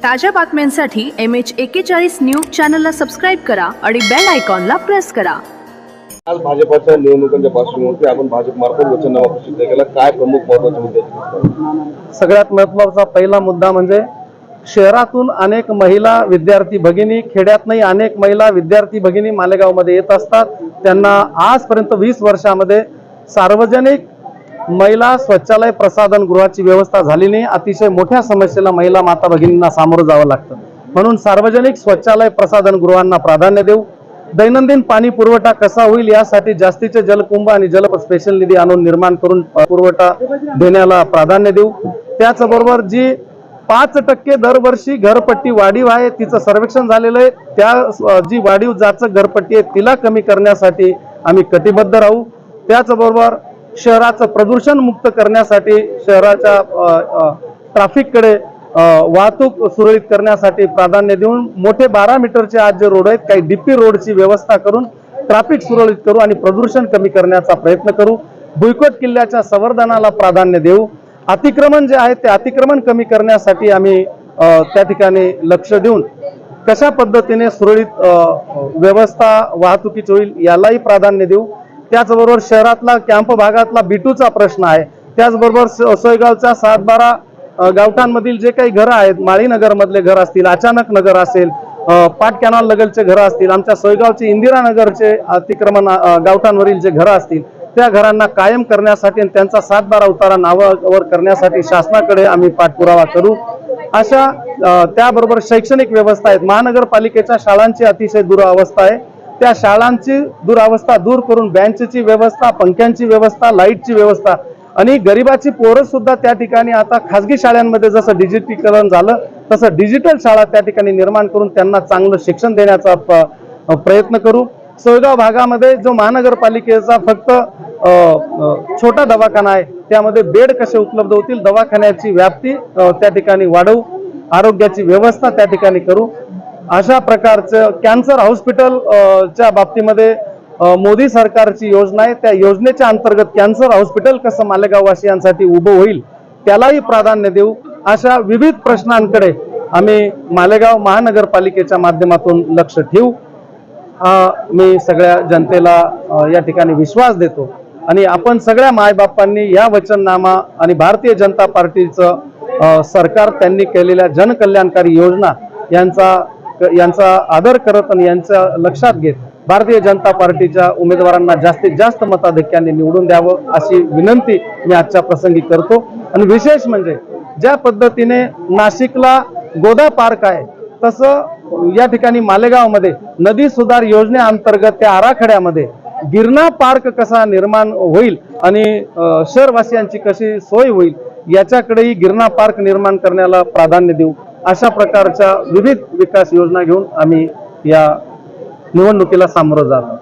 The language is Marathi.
ताज्या बातम्यांसाठी MH41 न्यूज चॅनलला सबस्क्राईब करा आणि बेल आयकॉनला प्रेस करा। आज भाजपच्या निवडणुकीच्या पार्श्वभूमीवर आपण भाजपमार्फत वचननामा प्रसिद्ध केला, काय प्रमुख महत्त्वाचे मुद्दे आहेत? सगळ्यात महत्त्वाचा पहिला मुद्दा म्हणजे शहरातून अनेक महिला विद्यार्थी भगिनी, खेड्यातही अनेक महिला विद्यार्थी भगिनी मालेगावमध्ये येत असतात। त्यांना आजपर्यंत 20 वर्षामध्ये सार्वजनिक महिला शौचालय प्रसाधन गृहाची व्यवस्था झाली नाही। अतिशय मोठ्या समस्येला महिला माता भगिनींना सामोरं जावं लागतं, म्हणून सार्वजनिक शौचालय प्रसाधन गृहांना प्राधान्य देऊ। दैनंदिन पाणी पुरवठा कसा होईल यासाठी जास्तीचे जलकुंभ आणि जल स्पेशल निधी आणून निर्माण करून पुरवठा देण्याला प्राधान्य देऊ। त्याचबरोबर जी 5% दरवर्षी घरपट्टी वाढीव आहे, तिचं सर्वेक्षण झालेलं आहे, त्या जी वाढीव जाचक घरपट्टी आहे तिला कमी करण्यासाठी आम्ही कटिबद्ध राहू। त्याचबरोबर शहराचं प्रदूषण मुक्त करण्यासाठी शहराच्या ट्रॅफिककडे वाहतूक सुरळीत करण्यासाठी प्राधान्य देऊन मोठे 12 मीटरचे आज जे रोड आहेत काही डीपी रोडची व्यवस्था करून ट्रॅफिक सुरळीत करू आणि प्रदूषण कमी करण्याचा प्रयत्न करू। भुईकोट किल्ल्याच्या संवर्धनाला प्राधान्य देऊ। अतिक्रमण जे आहे ते अतिक्रमण कमी करण्यासाठी आम्ही त्या ठिकाणी लक्ष देऊन कशा पद्धतीने सुरळीत व्यवस्था वाहतुकीची होईल यालाही प्राधान्य देऊ। त्याचबरोबर शहरातला कॅम्प भागातला B2चा प्रश्न आहे, त्याचबरोबर सोयगावच्या 7-12 गावठांमधील जे काही घरं आहेत, माळीनगर मधले घर असतील, अचानक नगर असेल, पाट कॅनॉल लगलचे घरं असतील, आमच्या सोयगावचे इंदिरानगरचे अतिक्रमण गावठांवरील जे घरं असतील त्या घरांना कायम करण्यासाठी आणि त्यांचा 7-12 उतारा नावावर करण्यासाठी शासनाकडे आम्ही पाठपुरावा करू। अशा त्याबरोबर शैक्षणिक व्यवस्था आहेत, महानगरपालिकेच्या शाळांची अतिशय दुरावस्था आहे, त्या शाळांची दुरावस्था दूर करून बेंचची व्यवस्था, पंख्यांची व्यवस्था, लाईटची व्यवस्था आणि गरिबाची पोरं सुद्धा त्या ठिकाणी आता खासगी शाळांमध्ये जसं डिजिटलीकरण झालं तसं डिजिटल शाळा त्या ठिकाणी निर्माण करून त्यांना चांगलं शिक्षण देण्याचा प्रयत्न करू। सोयगाव भागामध्ये जो महानगरपालिकेचा फक्त छोटा दवाखाना आहे त्यामध्ये बेड कसे उपलब्ध होतील, दवाखान्याची व्याप्ती त्या ठिकाणी वाढवू, आरोग्याची व्यवस्था त्या ठिकाणी करू। अशा प्रकारचं कॅन्सर हॉस्पिटलच्या बाबतीमध्ये मोदी सरकारची योजना आहे, त्या योजनेच्या अंतर्गत कॅन्सर हॉस्पिटल कसं मालेगाववासियांसाठी उभं होईल त्यालाही प्राधान्य देऊ। अशा विविध प्रश्नांकडे आम्ही मालेगाव महानगरपालिकेच्या माध्यमातून लक्ष ठेवू। मी सगळ्या जनतेला या ठिकाणी विश्वास देतो आणि आपण सगळ्या मायबापांनी या वचननामा आणि भारतीय जनता पार्टीचं सरकार त्यांनी केलेल्या जनकल्याणकारी योजना यांचा आदर करत आणि यांचा लक्षात घेत भारतीय जनता पार्टीच्या उमेदवारांना जास्तीत जास्त मताधिक्याने निवडून द्यावं अशी विनंती मी आजच्या प्रसंगी करतो। आणि विशेष म्हणजे ज्या पद्धतीने नाशिकला गोदा पार्क आहे तसं या ठिकाणी मालेगावमध्ये नदी सुधार योजनेअंतर्गत त्या आराखड्यामध्ये गिरणा पार्क कसा निर्माण होईल आणि शहरवासियांची कशी सोय होईल याच्याकडेही गिरणा पार्क निर्माण करण्याला प्राधान्य देऊ। अशा प्रकारच्या विविध विकास योजना घेऊन आम्ही या निवडणुकीला सामोरं जातो।